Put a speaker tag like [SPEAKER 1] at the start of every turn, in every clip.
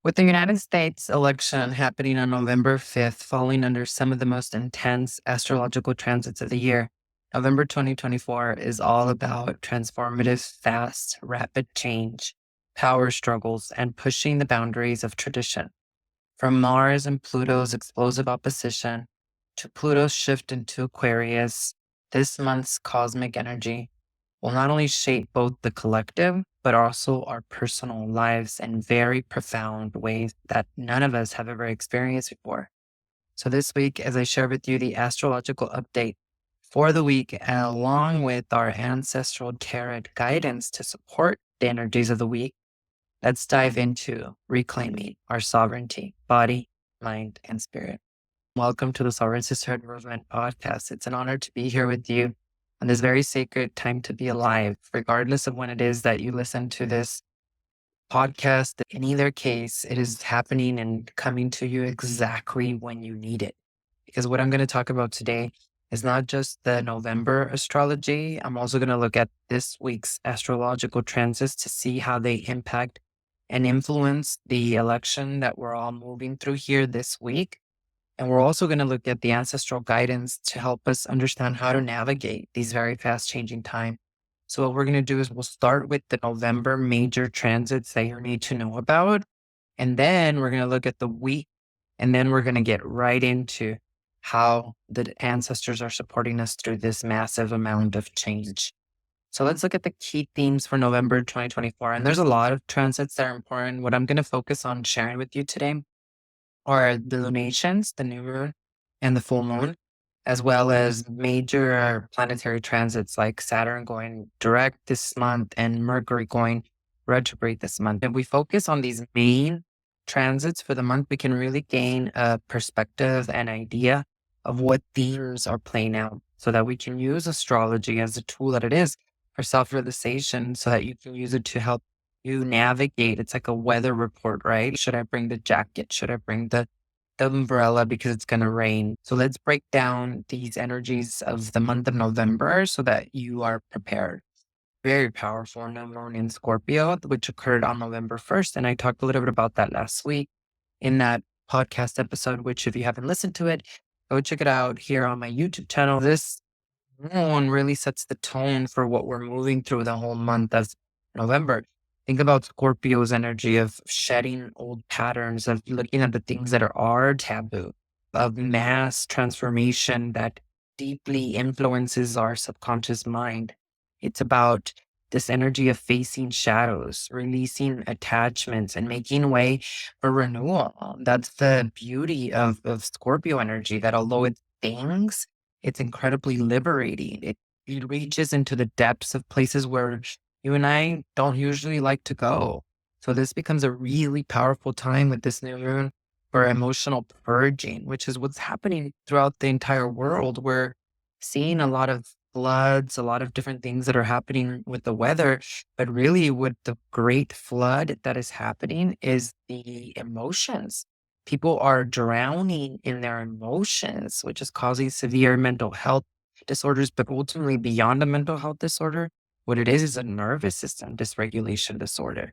[SPEAKER 1] With the United States election happening on November 5th, falling under some of the most intense astrological transits of the year, November 2024 is all about transformative, fast, rapid change, power struggles, and pushing the boundaries of tradition. From Mars and Pluto's explosive opposition to Pluto's shift into Aquarius, this month's cosmic energy will not only shape both the collective, but also our personal lives in very profound ways that none of us have ever experienced before. So, this week, as I share with you the astrological update for the week, along with our ancestral tarot guidance to support the energies of the week, let's dive into reclaiming our sovereignty, body, mind, and spirit. Welcome to the Sovereign Sisterhood Movement podcast. It's an honor to be here with you on this very sacred time to be alive, regardless of when it is that you listen to this podcast. In either case, it is happening and coming to you exactly when you need it. Because what I'm going to talk about today is not just the November astrology. I'm also going to look at this week's astrological transits to see how they impact and influence the election that we're all moving through here this week. And we're also going to look at the ancestral guidance to help us understand how to navigate these very fast changing times. So what we're going to do is we'll start with the November major transits that you need to know about. And then we're going to look at the week. And then we're going to get right into how the ancestors are supporting us through this massive amount of change. So let's look at the key themes for November 2024. And there's a lot of transits that are important. What I'm going to focus on sharing with you today are the lunations, the new moon and the full moon, as well as major planetary transits like Saturn going direct this month and Mercury going retrograde this month. If we focus on these main transits for the month, we can really gain a perspective and idea of what themes are playing out so that we can use astrology as a tool that it is for self-realization so that you can use it to help you navigate. It's like a weather report, right? Should I bring the jacket? Should I bring the umbrella because it's going to rain? So let's break down these energies of the month of November so that you are prepared. Very powerful new moon in Scorpio, which occurred on November 1st. And I talked a little bit about that last week in that podcast episode, which if you haven't listened to it, go check it out here on my YouTube channel. This moon really sets the tone for what we're moving through the whole month of November. Think about Scorpio's energy of shedding old patterns, of looking at the things that are taboo, of mass transformation that deeply influences our subconscious mind. It's about this energy of facing shadows, releasing attachments, and making way for renewal. That's the beauty of Scorpio energy, that although it stings, it's incredibly liberating. It reaches into the depths of places where you and I don't usually like to go. So this becomes a really powerful time with this new moon for emotional purging, which is what's happening throughout the entire world. We're seeing a lot of floods, a lot of different things that are happening with the weather. But really, what the great flood that is happening is the emotions. People are drowning in their emotions, which is causing severe mental health disorders, but ultimately beyond a mental health disorder, what it is a nervous system dysregulation disorder.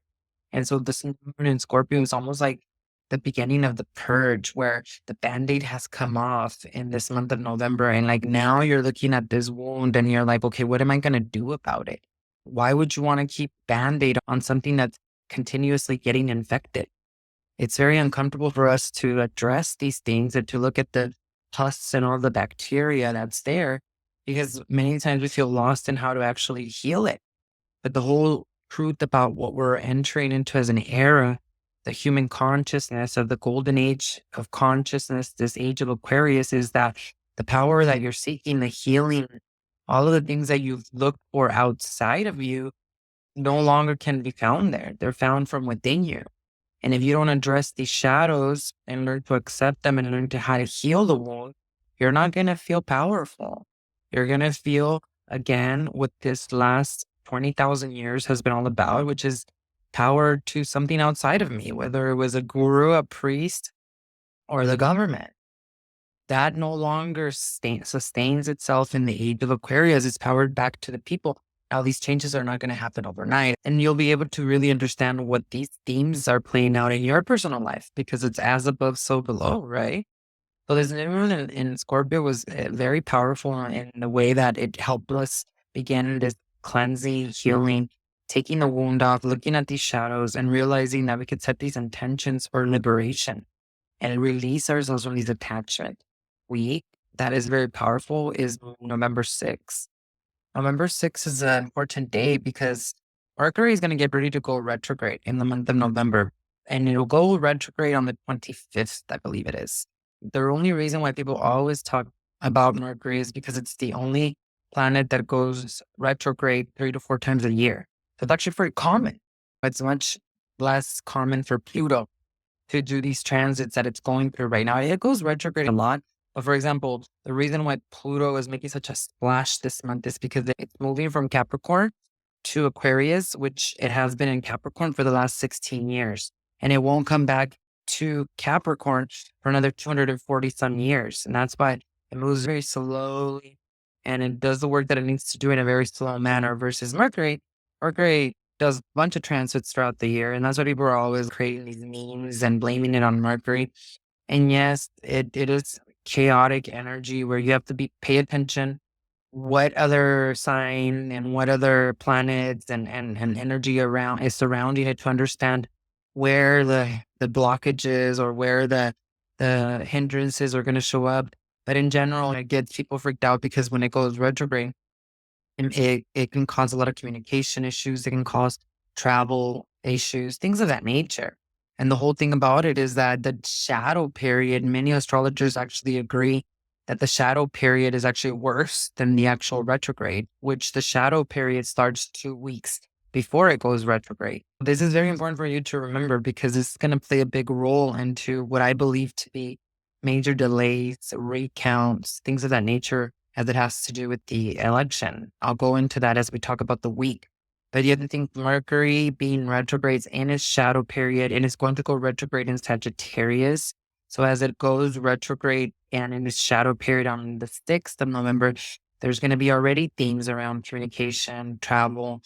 [SPEAKER 1] And so this moon in Scorpio is almost like the beginning of the purge where the Band-Aid has come off in this month of November. And like now you're looking at this wound and you're like, okay, what am I going to do about it? Why would you want to keep Band-Aid on something that's continuously getting infected? It's very uncomfortable for us to address these things and to look at the pus and all the bacteria that's there, because many times we feel lost in how to actually heal it. But the whole truth about what we're entering into as an era, the human consciousness of the golden age of consciousness, this age of Aquarius, is that the power that you're seeking, the healing, all of the things that you've looked for outside of you no longer can be found there. They're found from within you. And if you don't address these shadows and learn to accept them and learn to how to heal the wound, you're not going to feel powerful. You're going to feel, again, what this last 20,000 years has been all about, which is power to something outside of me, whether it was a guru, a priest, or the government. That no longer sustains itself in the age of Aquarius. It's powered back to the people. Now, these changes are not going to happen overnight, and you'll be able to really understand what these themes are playing out in your personal life because it's as above, so below, right? So this new moon in Scorpio was very powerful in the way that it helped us begin this cleansing, healing, taking the wound off, looking at these shadows and realizing that we could set these intentions for liberation and release ourselves from these attachments. Week that is very powerful is November 6th. November 6th is an important day because Mercury is going to get ready to go retrograde in the month of November, and it'll go retrograde on the 25th, I believe it is. The only reason why people always talk about Mercury is because it's the only planet that goes retrograde 3 to 4 times a year. So it's actually very common. It's much less common for Pluto to do these transits that it's going through right now. It goes retrograde a lot. But for example, the reason why Pluto is making such a splash this month is because it's moving from Capricorn to Aquarius, which it has been in Capricorn for the last 16 years. And it won't come back to Capricorn for another 240 some years. And that's why it moves very slowly and it does the work that it needs to do in a very slow manner versus Mercury. Mercury does a bunch of transits throughout the year. And that's why people are always creating these memes and blaming it on Mercury. And yes, it is chaotic energy where you have to pay attention what other sign and what other planets and energy around is surrounding it to understand where the blockages or where the hindrances are going to show up. But in general, it gets people freaked out because when it goes retrograde, it can cause a lot of communication issues. It can cause travel issues, things of that nature. And the whole thing about it is that the shadow period, many astrologers actually agree that the shadow period is actually worse than the actual retrograde, which the shadow period starts 2 weeks before it goes retrograde. This is very important for you to remember because it's going to play a big role into what I believe to be major delays, recounts, things of that nature as it has to do with the election. I'll go into that as we talk about the week. But the other thing, Mercury being retrogrades in its shadow period, and it's going to go retrograde in Sagittarius. So as it goes retrograde and in its shadow period on the 6th of November, there's going to be already themes around communication, travel.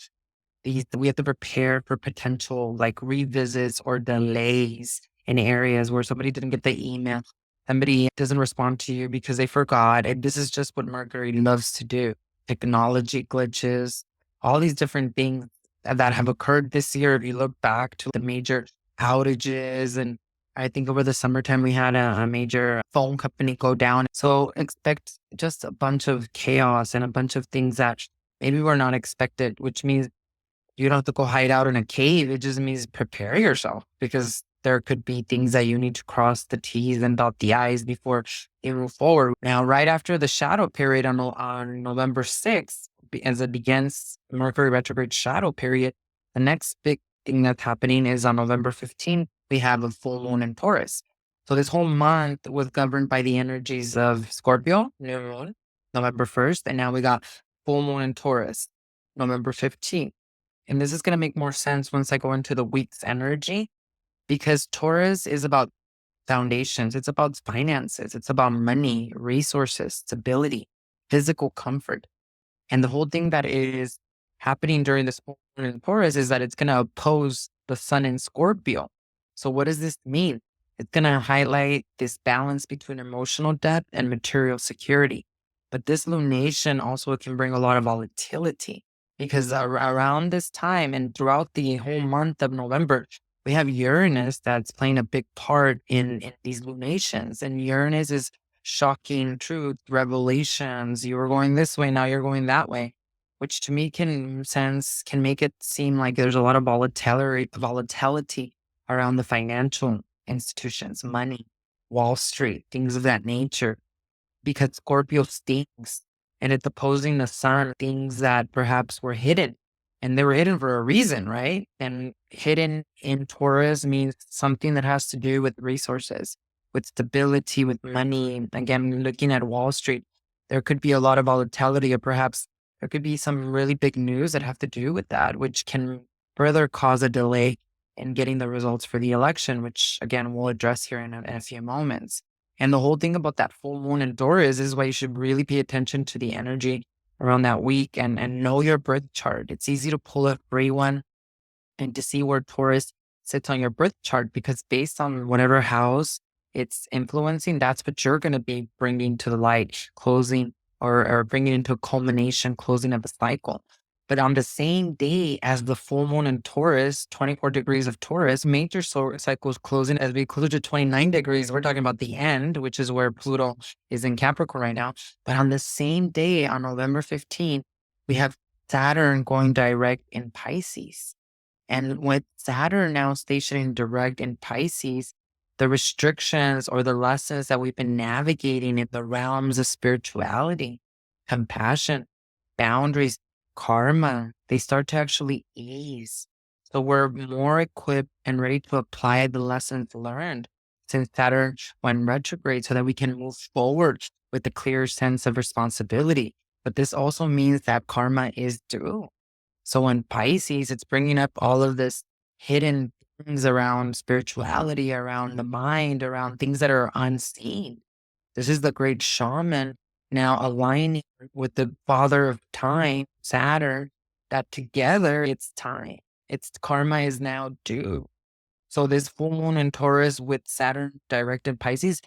[SPEAKER 1] We have to prepare for potential like revisits or delays in areas where somebody didn't get the email. Somebody doesn't respond to you because they forgot. And this is just what Mercury loves to do. Technology glitches, all these different things that have occurred this year. If you look back to the major outages, and I think over the summertime, we had a major phone company go down. So expect just a bunch of chaos and a bunch of things that maybe were not expected, which means you don't have to go hide out in a cave. It just means prepare yourself because there could be things that you need to cross the T's and dot the I's before you move forward. Now, right after the shadow period on November 6th, as it begins Mercury retrograde shadow period, the next big thing that's happening is on November 15th, we have a full moon in Taurus. So this whole month was governed by the energies of Scorpio, new moon, November 1st, and now we got full moon in Taurus, November 15th. And this is going to make more sense once I go into the week's energy because Taurus is about foundations. It's about finances. It's about money, resources, stability, physical comfort. And the whole thing that is happening during this in Taurus is that it's going to oppose the sun in Scorpio. So what does this mean? It's going to highlight this balance between emotional depth and material security. But this lunation also can bring a lot of volatility because around this time and throughout the whole month of November, we have Uranus that's playing a big part in these lunations. And Uranus is shocking truth, revelations. You were going this way, now you're going that way, which to me can make it seem like there's a lot of volatility around the financial institutions, money, Wall Street, things of that nature, because Scorpio stings and it's opposing the sun, things that perhaps were hidden. And they were hidden for a reason, right? And hidden in Taurus means something that has to do with resources, with stability, with money. Again, looking at Wall Street, there could be a lot of volatility, or perhaps there could be some really big news that have to do with that, which can further cause a delay in getting the results for the election, which again, we'll address here in a few moments. And the whole thing about that full moon in Taurus is why you should really pay attention to the energy around that week and know your birth chart. It's easy to pull a free one and to see where Taurus sits on your birth chart, because based on whatever house it's influencing, that's what you're going to be bringing to the light, closing or bringing into a culmination, closing of a cycle. But on the same day as the full moon in Taurus, 24 degrees of Taurus, major solar cycle is closing as we close to 29 degrees. We're talking about the end, which is where Pluto is in Capricorn right now. But on the same day, on November 15th, we have Saturn going direct in Pisces. And with Saturn now stationing direct in Pisces, the restrictions or the lessons that we've been navigating in the realms of spirituality, compassion, boundaries, karma, they start to actually ease. So we're more equipped and ready to apply the lessons learned since Saturn went retrograde, so that we can move forward with a clear sense of responsibility. But this also means that karma is due. So in Pisces, it's bringing up all of this hidden things around spirituality, around the mind, around things that are unseen. This is the great shaman now aligning with the father of time, Saturn, that together it's time. Its karma is now due. So this full moon in Taurus with Saturn direct in Pisces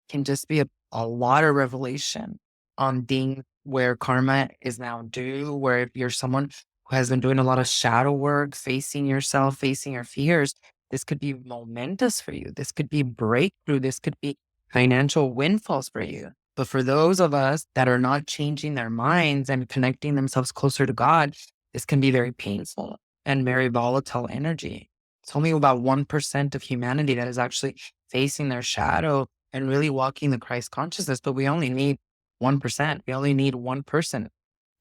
[SPEAKER 1] can just be a lot of revelation on things where karma is now due, where if you're someone who has been doing a lot of shadow work, facing yourself, facing your fears, this could be momentous for you. This could be breakthrough. This could be financial windfalls for you. But for those of us that are not changing their minds and connecting themselves closer to God, this can be very painful and very volatile energy. It's only about 1% of humanity that is actually facing their shadow and really walking the Christ consciousness, but we only need 1%. We only need one person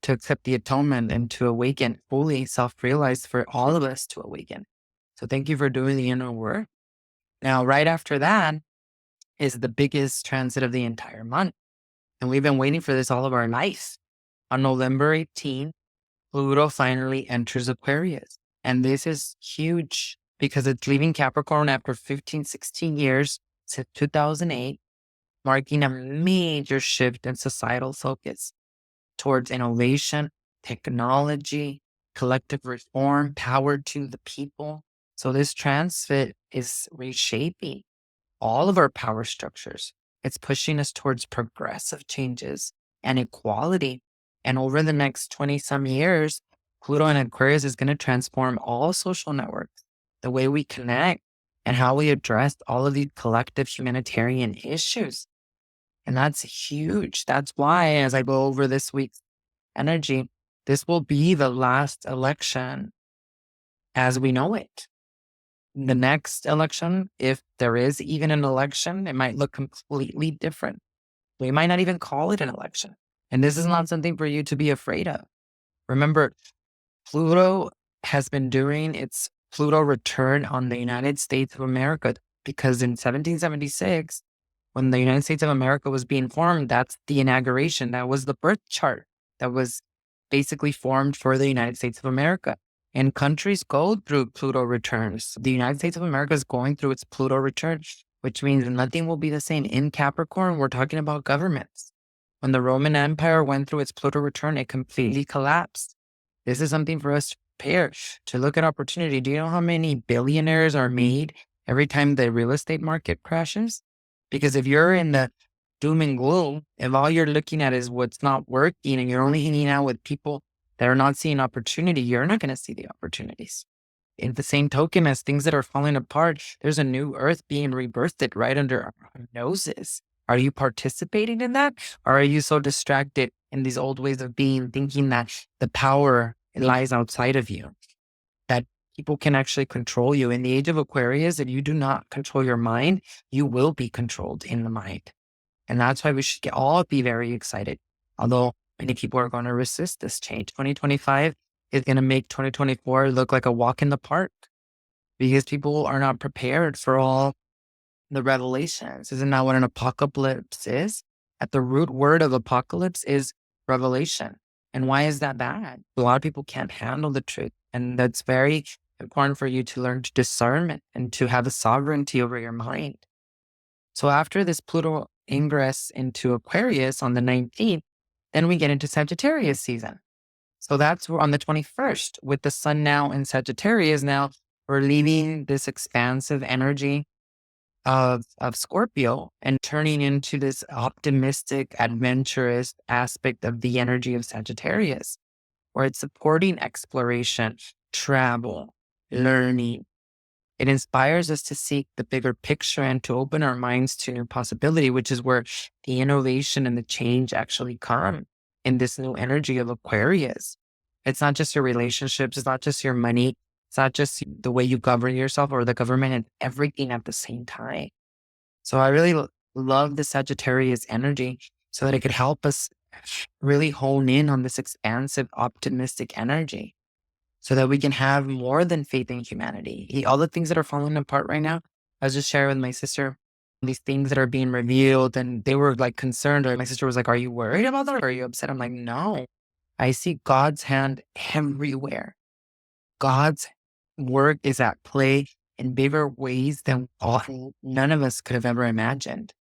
[SPEAKER 1] to accept the atonement and to awaken, fully self-realized, for all of us to awaken. So thank you for doing the inner work. Now, right after that is the biggest transit of the entire month. And we've been waiting for this all of our life. On November 18th, Pluto finally enters Aquarius. And this is huge because it's leaving Capricorn after 15, 16 years since 2008, marking a major shift in societal focus towards innovation, technology, collective reform, power to the people. So this transit is reshaping all of our power structures. It's pushing us towards progressive changes and equality. And over the next 20 some years, Pluto in Aquarius is going to transform all social networks, the way we connect, and how we address all of these collective humanitarian issues. And that's huge. That's why, as I go over this week's energy, this will be the last election as we know it. The next election, if there is even an election, it might look completely different. We might not even call it an election. And this is not something for you to be afraid of. Remember, Pluto has been doing its Pluto return on the United States of America, because in 1776, when the United States of America was being formed, that's the inauguration. That was the birth chart that was basically formed for the United States of America. And countries go through Pluto returns. The United States of America is going through its Pluto return, which means nothing will be the same. In Capricorn, we're talking about governments. When the Roman Empire went through its Pluto return, it completely collapsed. This is something for us to prepare, to look at opportunity. Do you know how many billionaires are made every time the real estate market crashes? Because if you're in the doom and gloom, if all you're looking at is what's not working and you're only hanging out with people that are not seeing opportunity, you're not going to see the opportunities. In the same token, as things that are falling apart, there's a new earth being rebirthed right under our noses. Are you participating in that? Or are you so distracted in these old ways of being, thinking that the power lies outside of you, that people can actually control you? In the age of Aquarius, if you do not control your mind, you will be controlled in the mind. And that's why we should all be very excited. Although many people are going to resist this change. 2025 is going to make 2024 look like a walk in the park, because people are not prepared for all the revelations. Isn't that what an apocalypse is? At the root word of apocalypse is revelation. And why is that bad? A lot of people can't handle the truth. And that's very important for you to learn to discernment and to have a sovereignty over your mind. So after this Pluto ingress into Aquarius on the 19th, Then we get into Sagittarius season. So that's on the 21st with the sun now in Sagittarius. Now we're leaving this expansive energy of Scorpio and turning into this optimistic, adventurous aspect of the energy of Sagittarius, where it's supporting exploration, travel, learning. It inspires us to seek the bigger picture and to open our minds to new possibility, which is where the innovation and the change actually come in this new energy of Aquarius. It's not just your relationships, it's not just your money, it's not just the way you govern yourself or the government and everything at the same time. So I really love the Sagittarius energy so that it could help us really hone in on this expansive, optimistic energy so that we can have more than faith in humanity. All the things that are falling apart right now, I was just sharing with my sister these things that are being revealed, and they were like concerned. Or my sister was like, "Are you worried about that? Or are you upset?" I'm like, "No, I see God's hand everywhere. God's work is at play in bigger ways than none of us could have ever imagined."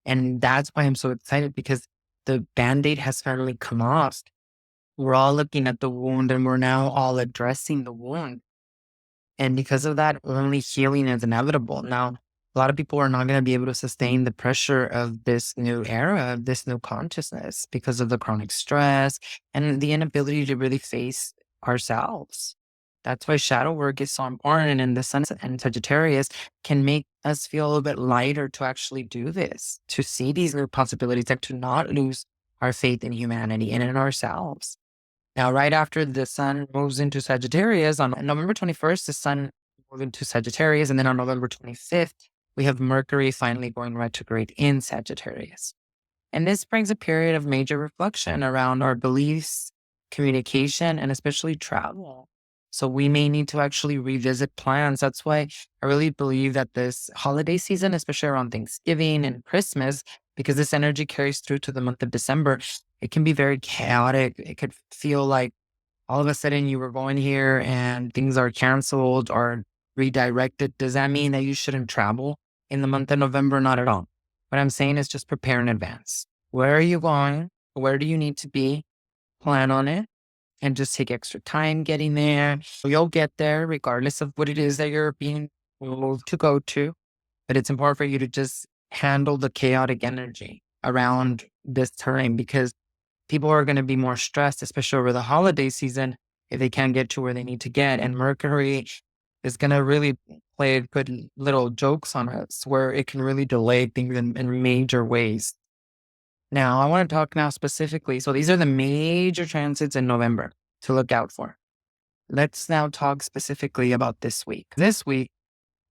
[SPEAKER 1] And that's why I'm so excited, because the Band-Aid has finally come off. We're all looking at the wound and we're now all addressing the wound. And because of that, only healing is inevitable. Now, a lot of people are not going to be able to sustain the pressure of this new era, of this new consciousness, because of the chronic stress and the inability to really face ourselves. That's why shadow work is so important. And the sun and Sagittarius can make us feel a little bit lighter to actually do this, to see these new possibilities and to not lose our faith in humanity and in ourselves. Now, right after the sun moves into Sagittarius on November 21st, the sun moves into Sagittarius. And then on November 25th, we have Mercury finally going retrograde in Sagittarius. And this brings a period of major reflection around our beliefs, communication, and especially travel. So we may need to actually revisit plans. That's why I really believe that this holiday season, especially around Thanksgiving and Christmas, because this energy carries through to the month of December, it can be very chaotic. It could feel like all of a sudden you were going here and things are canceled or redirected. Does that mean that you shouldn't travel in the month of November? Not at all. What I'm saying is just prepare in advance. Where are you going? Where do you need to be? Plan on it and just take extra time getting there. You'll get there regardless of what it is that you're being moved to go to. But it's important for you to just handle the chaotic energy around this time, because people are going to be more stressed, especially over the holiday season, if they can't get to where they need to get. And Mercury is going to really play good little jokes on us where it can really delay things in major ways. Now, I want to talk now specifically. So these are the major transits in November to look out for. Let's now talk specifically about this week. This week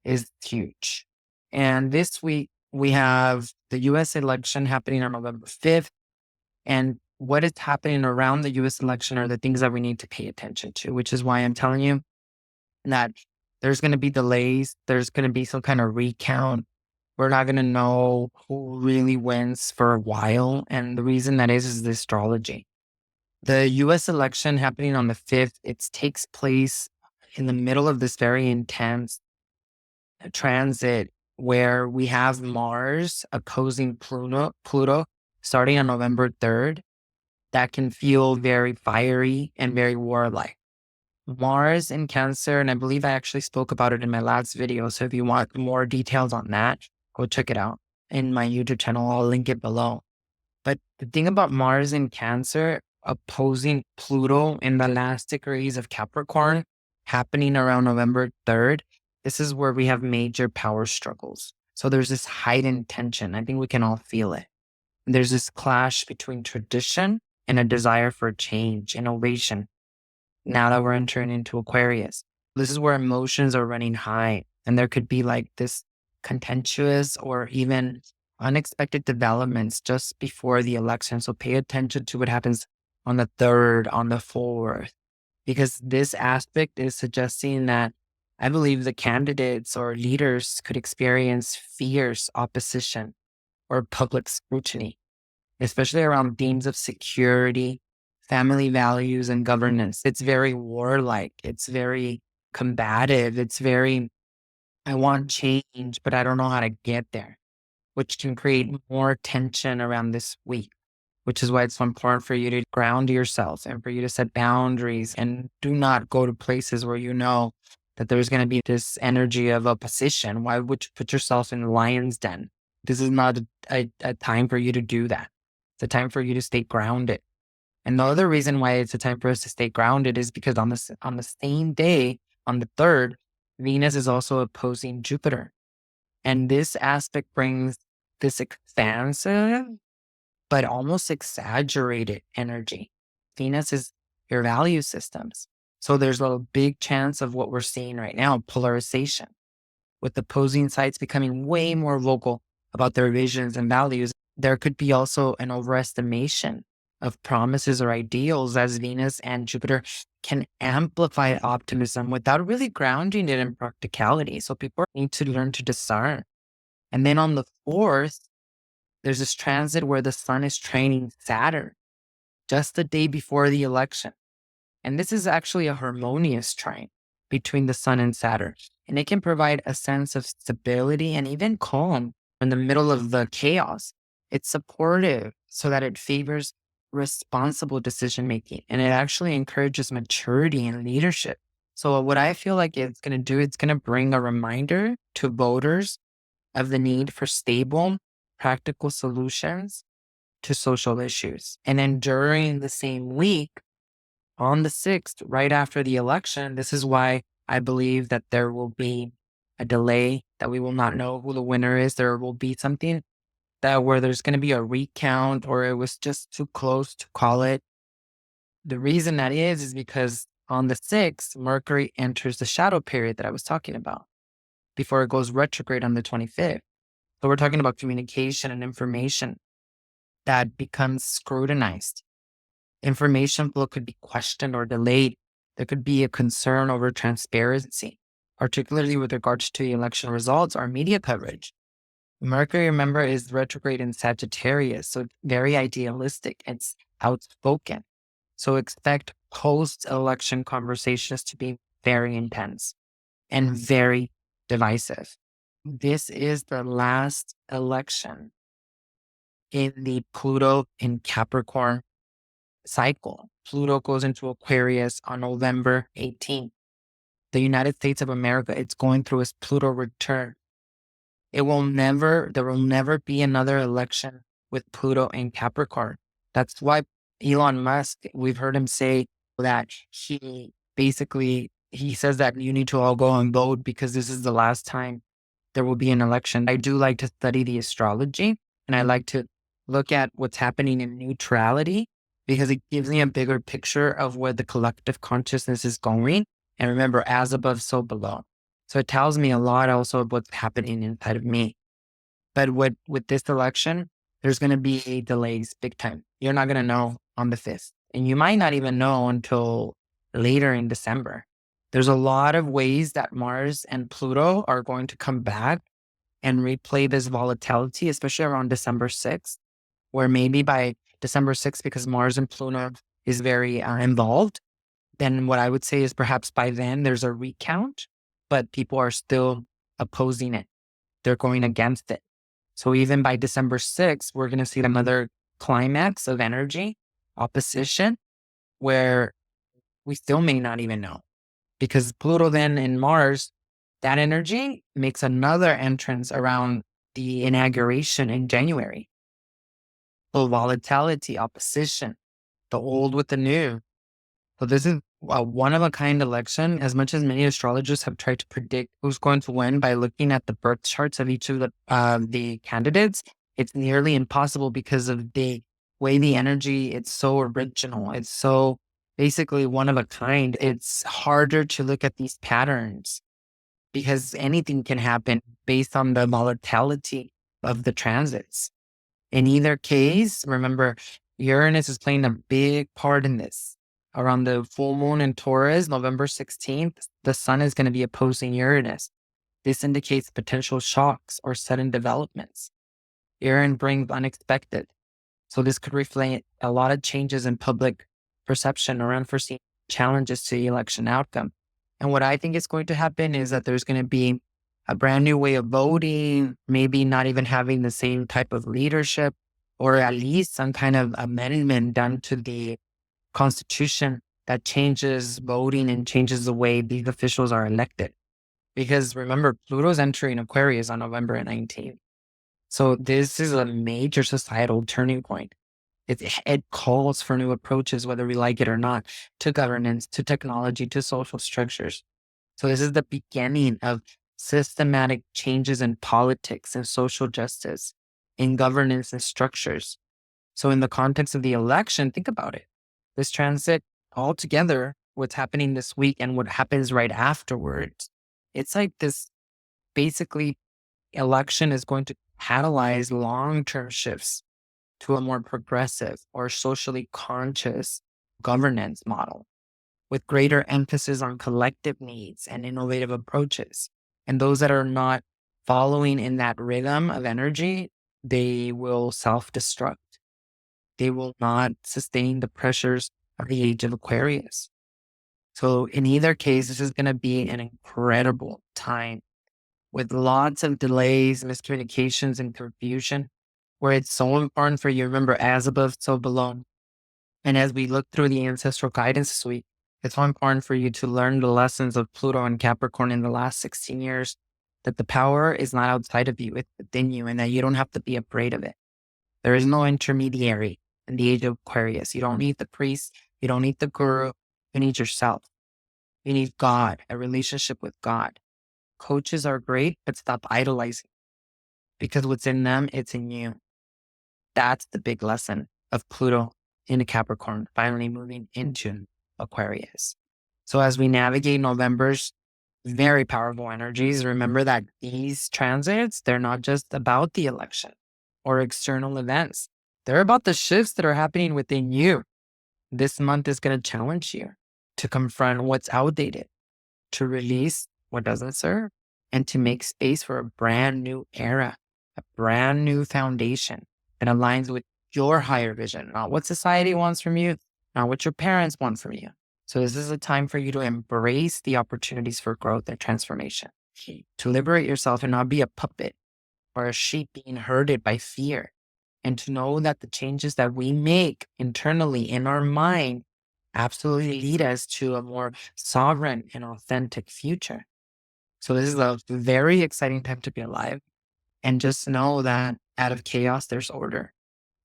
[SPEAKER 1] is huge. And this week we have the US election happening on November 5th. And what is happening around the US election are the things that we need to pay attention to, which is why I'm telling you that there's going to be delays. There's going to be some kind of recount. We're not going to know who really wins for a while. And the reason that is the astrology. The US election happening on the 5th, it takes place in the middle of this very intense transit where we have Mars opposing Pluto starting on November 3rd. That can feel very fiery and very warlike. Mars in Cancer, and I believe I actually spoke about it in my last video. So if you want more details on that, go check it out in my YouTube channel. I'll link it below. But the thing about Mars in Cancer opposing Pluto in the last degrees of Capricorn happening around November 3rd, this is where we have major power struggles. So there's this heightened tension. I think we can all feel it. There's this clash between tradition and a desire for change, innovation. Now that we're entering into Aquarius, this is where emotions are running high. And there could be like this contentious or even unexpected developments just before the election. So pay attention to what happens on the 3rd, on the 4th, because this aspect is suggesting that I believe the candidates or leaders could experience fierce opposition or public scrutiny, especially around themes of security, family values, and governance. It's very warlike. It's very combative. It's very, I want change, but I don't know how to get there, which can create more tension around this week, which is why it's so important for you to ground yourself and for you to set boundaries and do not go to places where you know that there's going to be this energy of opposition. Why would you put yourself in the lion's den? This is not a time for you to do that. It's a time for you to stay grounded. And the other reason why it's a time for us to stay grounded is because on the same day, on the 3rd, Venus is also opposing Jupiter. And this aspect brings this expansive, but almost exaggerated energy. Venus is your value systems. So there's a big chance of what we're seeing right now, polarization, with opposing sides becoming way more vocal about their visions and values. There could be also an overestimation of promises or ideals, as Venus and Jupiter can amplify optimism without really grounding it in practicality. So people need to learn to discern. And then on the 4th, there's this transit where the sun is training Saturn just the day before the election. And this is actually a harmonious trine between the sun and Saturn. And it can provide a sense of stability and even calm in the middle of the chaos. It's supportive so that it favors responsible decision making, and it actually encourages maturity and leadership. So what I feel like it's going to do, it's going to bring a reminder to voters of the need for stable, practical solutions to social issues. And then during the same week, on the 6th, right after the election, this is why I believe that there will be a delay, that we will not know who the winner is. There will be something that where there's going to be a recount, or it was just too close to call it. The reason that is because on the 6th, Mercury enters the shadow period that I was talking about before it goes retrograde on the 25th. So we're talking about communication and information that becomes scrutinized. Information flow could be questioned or delayed. There could be a concern over transparency, particularly with regards to election results or media coverage. Mercury, remember, is retrograde in Sagittarius, so very idealistic. It's outspoken. So expect post-election conversations to be very intense and very divisive. This is the last election in the Pluto in Capricorn cycle. Pluto goes into Aquarius on November 18th. The United States of America, it's going through its Pluto return. There will never be another election with Pluto in Capricorn. That's why Elon Musk, we've heard him say that he says that you need to all go and vote because this is the last time there will be an election. I do like to study the astrology, and I like to look at what's happening in neutrality because it gives me a bigger picture of where the collective consciousness is going. And remember, as above, so below. So it tells me a lot also of what's happening inside of me. But with this election, there's going to be delays big time. You're not going to know on the 5th. And you might not even know until later in December. There's a lot of ways that Mars and Pluto are going to come back and replay this volatility, especially around December 6th, where maybe by December 6th, because Mars and Pluto is very involved, then what I would say is perhaps by then there's a recount, but people are still opposing it. They're going against it. So even by December 6th, we're going to see another climax of energy, opposition, where we still may not even know. Because Pluto then in Mars, that energy makes another entrance around the inauguration in January. So volatility, opposition, the old with the new. So this is a one-of-a-kind election. As much as many astrologers have tried to predict who's going to win by looking at the birth charts of each of the candidates, it's nearly impossible because of the way the energy, it's so original. It's so basically one of a kind. It's harder to look at these patterns because anything can happen based on the volatility of the transits. In either case, remember, Uranus is playing a big part in this. Around the full moon in Taurus, November 16th, the sun is going to be opposing Uranus. This indicates potential shocks or sudden developments. Uranus brings unexpected. So this could reflect a lot of changes in public perception or unforeseen challenges to the election outcome. And what I think is going to happen is that there's going to be a brand new way of voting, maybe not even having the same type of leadership, or at least some kind of amendment done to the constitution that changes voting and changes the way these officials are elected. Because remember, Pluto's entering Aquarius on November 19th. So this is a major societal turning point. It calls for new approaches, whether we like it or not, to governance, to technology, to social structures. So this is the beginning of systematic changes in politics and social justice, in governance and structures. So in the context of the election, think about it. This transit altogether, what's happening this week and what happens right afterwards, it's like this basically election is going to catalyze long-term shifts to a more progressive or socially conscious governance model with greater emphasis on collective needs and innovative approaches. And those that are not following in that rhythm of energy, they will self-destruct. They will not sustain the pressures of the age of Aquarius. So in either case, this is going to be an incredible time with lots of delays, miscommunications, and confusion, where it's so important for you. Remember, as above, so below. And as we look through the ancestral guidance this week, it's so important for you to learn the lessons of Pluto and Capricorn in the last 16 years, that the power is not outside of you, it's within you, and that you don't have to be afraid of it. There is no intermediary in the age of Aquarius. You don't need the priest. You don't need the guru. You need yourself. You need God, a relationship with God. Coaches are great, but stop idolizing, because what's in them, it's in you. That's the big lesson of Pluto into Capricorn, finally moving into Aquarius. So as we navigate November's very powerful energies, remember that these transits, they're not just about the election or external events. They're about the shifts that are happening within you. This month is going to challenge you to confront what's outdated, to release what doesn't serve, and to make space for a brand new era, a brand new foundation that aligns with your higher vision, not what society wants from you, not what your parents want from you. So this is a time for you to embrace the opportunities for growth and transformation, to liberate yourself and not be a puppet or a sheep being herded by fear, and to know that the changes that we make internally in our mind absolutely lead us to a more sovereign and authentic future. So this is a very exciting time to be alive. And just know that out of chaos, there's order.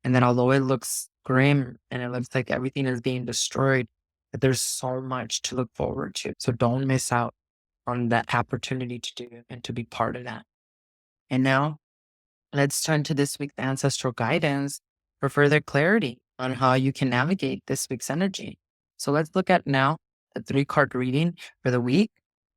[SPEAKER 1] And that although it looks grim and it looks like everything is being destroyed, that there's so much to look forward to. So don't miss out on that opportunity to do and to be part of that. And now let's turn to this week's ancestral guidance for further clarity on how you can navigate this week's energy. So let's look at now the 3-card reading for the week,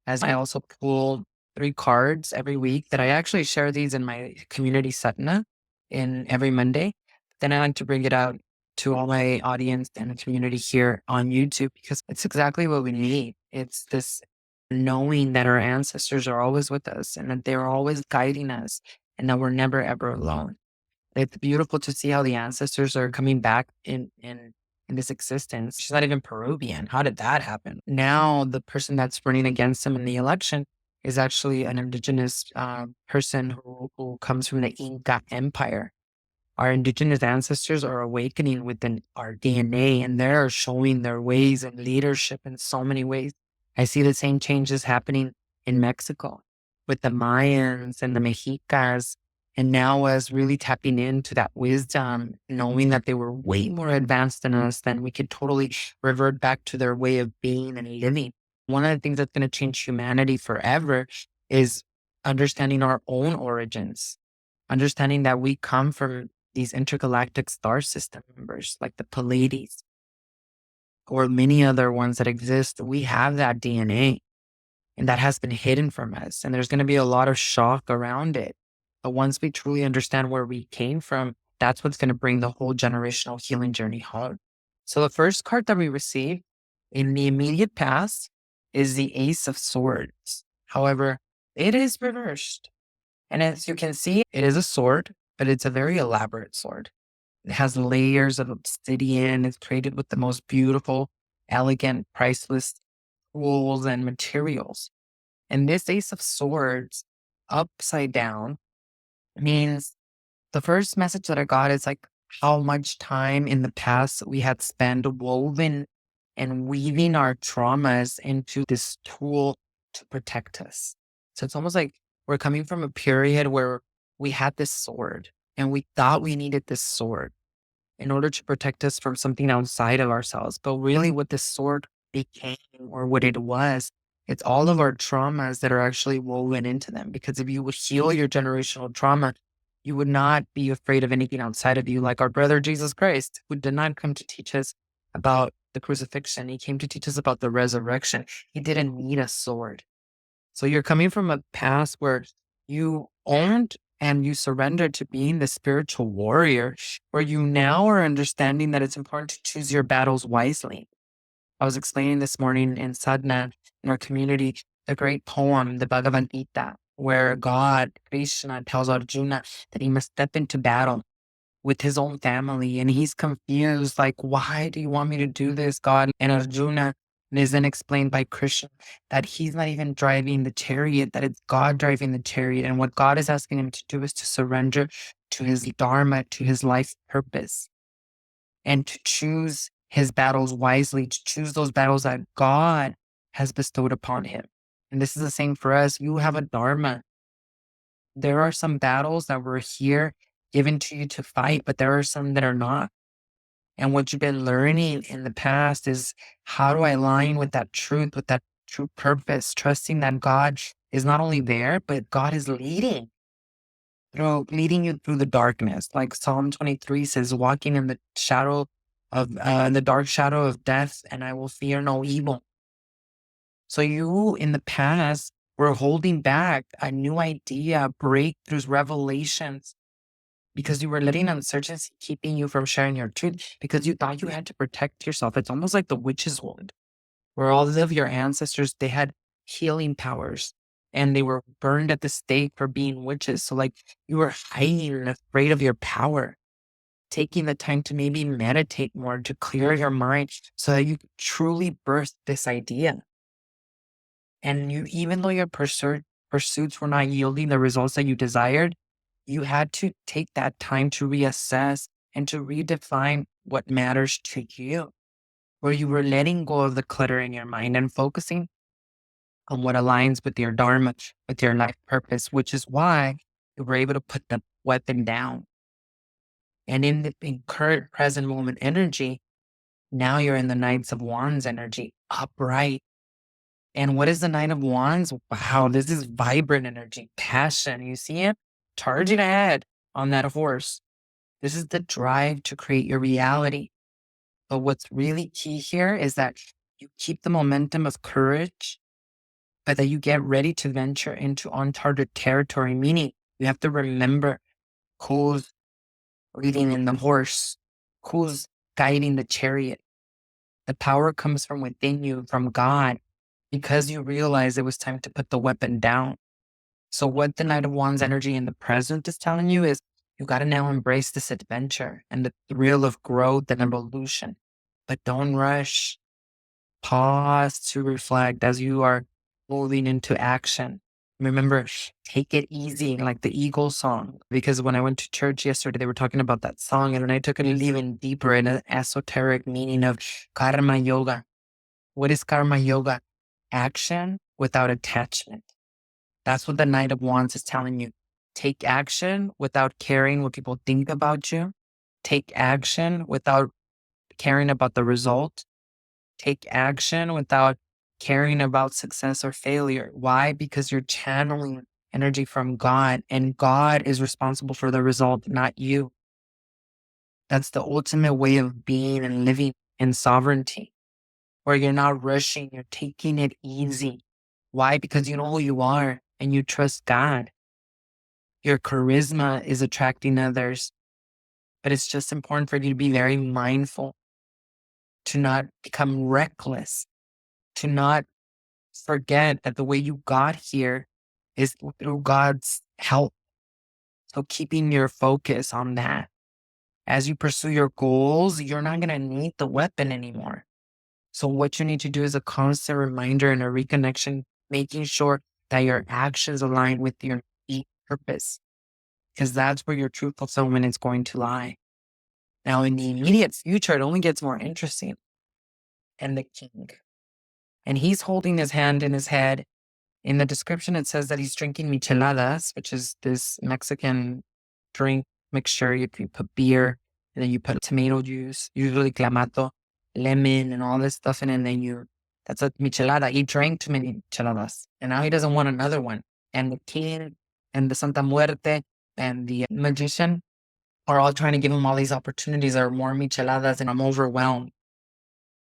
[SPEAKER 1] as I also pull 3 cards every week that I actually share these in my community Satna in every Monday. Then I like to bring it out to all my audience and the community here on YouTube, because it's exactly what we need. It's this knowing that our ancestors are always with us and that they're always guiding us and that we're never, ever alone. It's beautiful to see how the ancestors are coming back in this existence. She's not even Peruvian. How did that happen? Now, the person that's running against him in the election is actually an indigenous person who comes from the Inca Empire. Our indigenous ancestors are awakening within our DNA, and they're showing their ways and leadership in so many ways. I see the same changes happening in Mexico with the Mayans and the Mexicas, and now us really tapping into that wisdom, knowing that they were way more advanced than us, then we could totally revert back to their way of being and living. One of the things that's going to change humanity forever is understanding our own origins, understanding that we come from these intergalactic star system members like the Pleiades or many other ones that exist. We have that DNA, and that has been hidden from us. And there's going to be a lot of shock around it. But once we truly understand where we came from, that's what's going to bring the whole generational healing journey home. So the first card that we received in the immediate past is the Ace of Swords. However, it is reversed. And as you can see, it is a sword, but it's a very elaborate sword. It has layers of obsidian. It's created with the most beautiful, elegant, priceless tools and materials. And this Ace of Swords upside down means the first message that I got is like, how much time in the past we had spent woven and weaving our traumas into this tool to protect us. So it's almost like we're coming from a period where we had this sword and we thought we needed this sword in order to protect us from something outside of ourselves. But really, what the sword became or what it was, it's all of our traumas that are actually woven into them. Because if you would heal your generational trauma, you would not be afraid of anything outside of you, like our brother Jesus Christ, who did not come to teach us about the crucifixion. He came to teach us about the resurrection. He didn't need a sword. So you're coming from a past where you owned and you surrendered to being the spiritual warrior, where you now are understanding that it's important to choose your battles wisely. I was explaining this morning in Sadhana, in our community, the great poem, the Bhagavad Gita, where God, Krishna, tells Arjuna that he must step into battle with his own family. And he's confused, like, why do you want me to do this, God? And Arjuna is then explained by Krishna that he's not even driving the chariot, that it's God driving the chariot. And what God is asking him to do is to surrender to his dharma, to his life purpose, and to choose his battles wisely, to choose those battles that God has bestowed upon him. And this is the same for us. You have a dharma. There are some battles that were here given to you to fight, but there are some that are not. And what you've been learning in the past is, how do I align with that truth, with that true purpose, trusting that God is not only there, but God is leading you through the darkness. Like Psalm 23 says, walking in the shadow of the dark shadow of death, and I will fear no evil. So you in the past were holding back a new idea, breakthroughs, revelations, because you were letting uncertainty keeping you from sharing your truth because you thought you had to protect yourself. It's almost like the witch's wound, where all of your ancestors, they had healing powers and they were burned at the stake for being witches. So like you were hiding and afraid of your power, taking the time to maybe meditate more, to clear your mind so that you could truly birth this idea. And you, even though your pursuits were not yielding the results that you desired, you had to take that time to reassess and to redefine what matters to you, where you were letting go of the clutter in your mind and focusing on what aligns with your dharma, with your life purpose, which is why you were able to put the weapon down. And in current present moment energy, now you're in the Knights of Wands energy, upright. And what is the Knight of Wands? Wow, this is vibrant energy, passion. You see it? Charging ahead on that horse. This is the drive to create your reality. But what's really key here is that you keep the momentum of courage, but that you get ready to venture into uncharted territory, meaning you have to remember who's leading in the horse, who's guiding the chariot. The power comes from within you, from God, because you realize it was time to put the weapon down. So what the Knight of Wands energy in the present is telling you is, you got to now embrace this adventure and the thrill of growth and evolution. But don't rush. Pause to reflect as you are moving into action. Remember, take it easy, like the Eagle song. Because when I went to church yesterday, they were talking about that song, and then I took it even deeper in an esoteric meaning of karma yoga. What is karma yoga? Action without attachment. That's what the Knight of Wands is telling you. Take action without caring what people think about you. Take action without caring about the result. Take action without caring about success or failure. Why? Because you're channeling energy from God, and God is responsible for the result, not you. That's the ultimate way of being and living in sovereignty, where you're not rushing, you're taking it easy. Why? Because you know who you are and you trust God. Your charisma is attracting others, but it's just important for you to be very mindful, to not become reckless, to not forget that the way you got here is through God's help. So keeping your focus on that. As you pursue your goals, you're not going to need the weapon anymore. So what you need to do is a constant reminder and a reconnection, making sure that your actions align with your deep purpose, because that's where your true fulfillment is going to lie. Now, in the immediate future, it only gets more interesting. And the king. And he's holding his hand in his head. In the description, it says that he's drinking micheladas, which is this Mexican drink mixture. You put beer, and then you put tomato juice, usually clamato, lemon, and all this stuff in it. And then that's a michelada. He drank too many micheladas, and now he doesn't want another one. And the king and the Santa Muerte and the magician are all trying to give him all these opportunities or more micheladas, and I'm overwhelmed.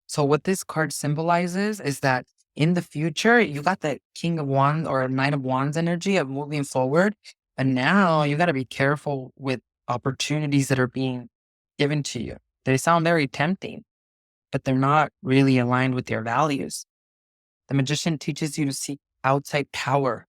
[SPEAKER 1] So what this card symbolizes is that in the future, you got the King of Wands or Knight of Wands energy of moving forward. But now you got to be careful with opportunities that are being given to you. They sound very tempting, but they're not really aligned with your values. The magician teaches you to seek outside power.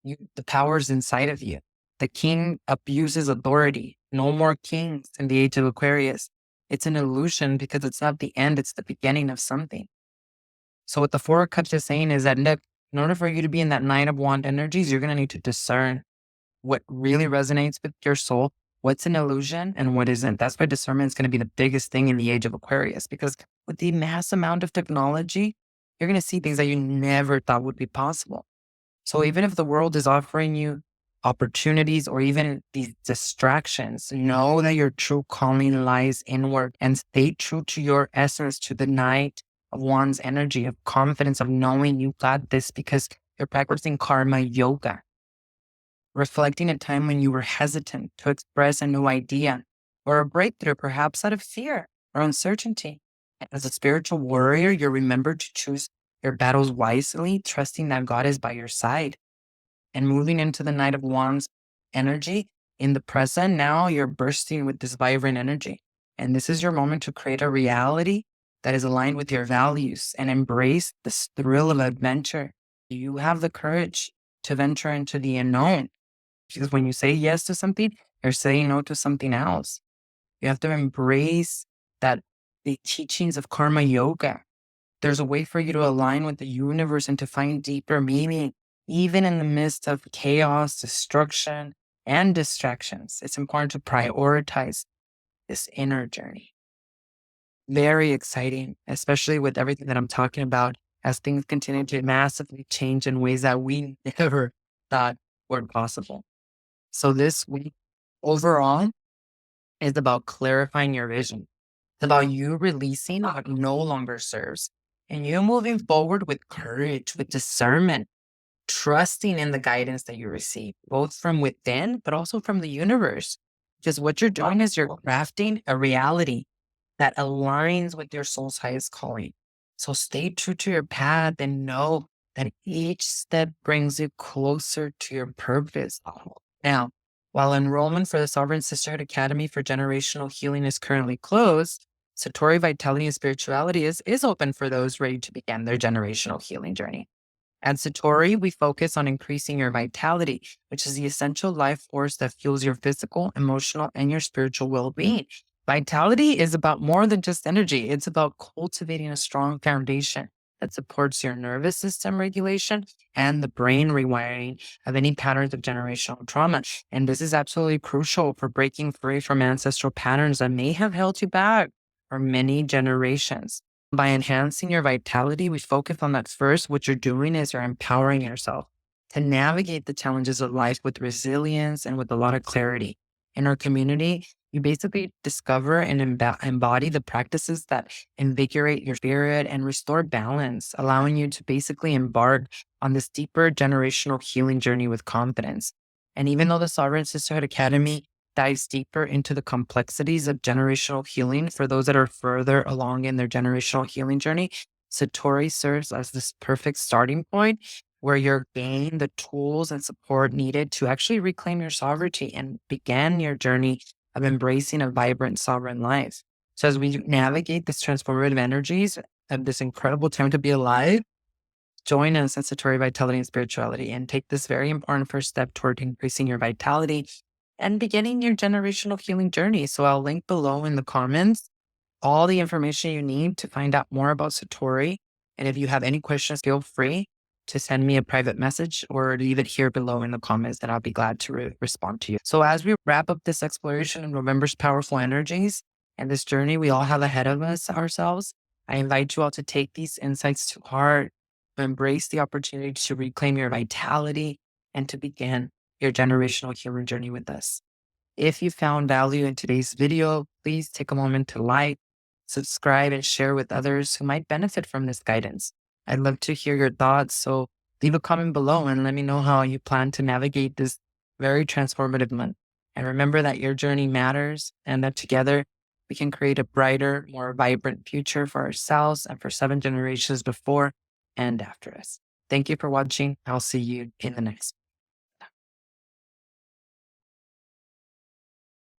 [SPEAKER 1] The power is inside of you. The king abuses authority. No more kings in the age of Aquarius. It's an illusion because it's not the end, it's the beginning of something. So what the Four of Cups is saying is that, look, in order for you to be in that Nine of Wands energies, you're going to need to discern what really resonates with your soul, what's an illusion and what isn't. That's why discernment is going to be the biggest thing in the age of Aquarius, because with the mass amount of technology, you're going to see things that you never thought would be possible. So even if the world is offering you opportunities or even these distractions, know that your true calling lies inward and stay true to your essence, to the Knight of Wands energy of confidence, of knowing you got this, because you're practicing karma yoga, reflecting a time when you were hesitant to express a new idea or a breakthrough, perhaps out of fear or uncertainty. As a spiritual warrior, you remember to choose your battles wisely, trusting that God is by your side. And moving into the Knight of Wands energy in the present, now you're bursting with this vibrant energy. And this is your moment to create a reality that is aligned with your values and embrace this thrill of adventure. You have the courage to venture into the unknown, because when you say yes to something, you're saying no to something else. You have to embrace that the teachings of karma yoga. There's a way for you to align with the universe and to find deeper meaning, even in the midst of chaos, destruction, and distractions. It's important to prioritize this inner journey. Very exciting, especially with everything that I'm talking about, as things continue to massively change in ways that we never thought were possible. So this week, overall, is about clarifying your vision. It's about you releasing what no longer serves and you moving forward with courage, with discernment, trusting in the guidance that you receive, both from within, but also from the universe. Because what you're doing is you're crafting a reality that aligns with your soul's highest calling. So stay true to your path and know that each step brings you closer to your purpose. Now, while enrollment for the Sovereign Sisterhood Academy for Generational Healing is currently closed, Satori Vitality and Spirituality is open for those ready to begin their generational healing journey. At Satori, we focus on increasing your vitality, which is the essential life force that fuels your physical, emotional, and your spiritual well-being. Vitality is about more than just energy. It's about cultivating a strong foundation that supports your nervous system regulation and the brain rewiring of any patterns of generational trauma. And this is absolutely crucial for breaking free from ancestral patterns that may have held you back for many generations. By enhancing your vitality, we focus on that first. What you're doing is you're empowering yourself to navigate the challenges of life with resilience and with a lot of clarity. In our community, you basically discover and embody the practices that invigorate your spirit and restore balance, allowing you to basically embark on this deeper generational healing journey with confidence. And even though the Sovereign Sisterhood Academy dives deeper into the complexities of generational healing for those that are further along in their generational healing journey, Satori serves as this perfect starting point where you're gaining the tools and support needed to actually reclaim your sovereignty and begin your journey of embracing a vibrant sovereign life. So as we navigate this transformative energies of this incredible time to be alive, join us at Satori Vitality and Spirituality and take this very important first step toward increasing your vitality and beginning your generational healing journey. So I'll link below in the comments all the information you need to find out more about Satori. And if you have any questions, feel free to send me a private message or leave it here below in the comments, and I'll be glad to respond to you. So as we wrap up this exploration of November's powerful energies, And this journey we all have ahead of us ourselves, I invite you all to take these insights to heart, to embrace the opportunity to reclaim your vitality, and to begin your generational human journey with us. If you found value in today's video, please take a moment to like, subscribe, and share with others who might benefit from this guidance. I'd love to hear your thoughts, so leave a comment below and let me know how you plan to navigate this very transformative month. And remember that your journey matters and that together we can create a brighter, more vibrant future for ourselves and for 7 generations before and after us. Thank you for watching. I'll see you in the next.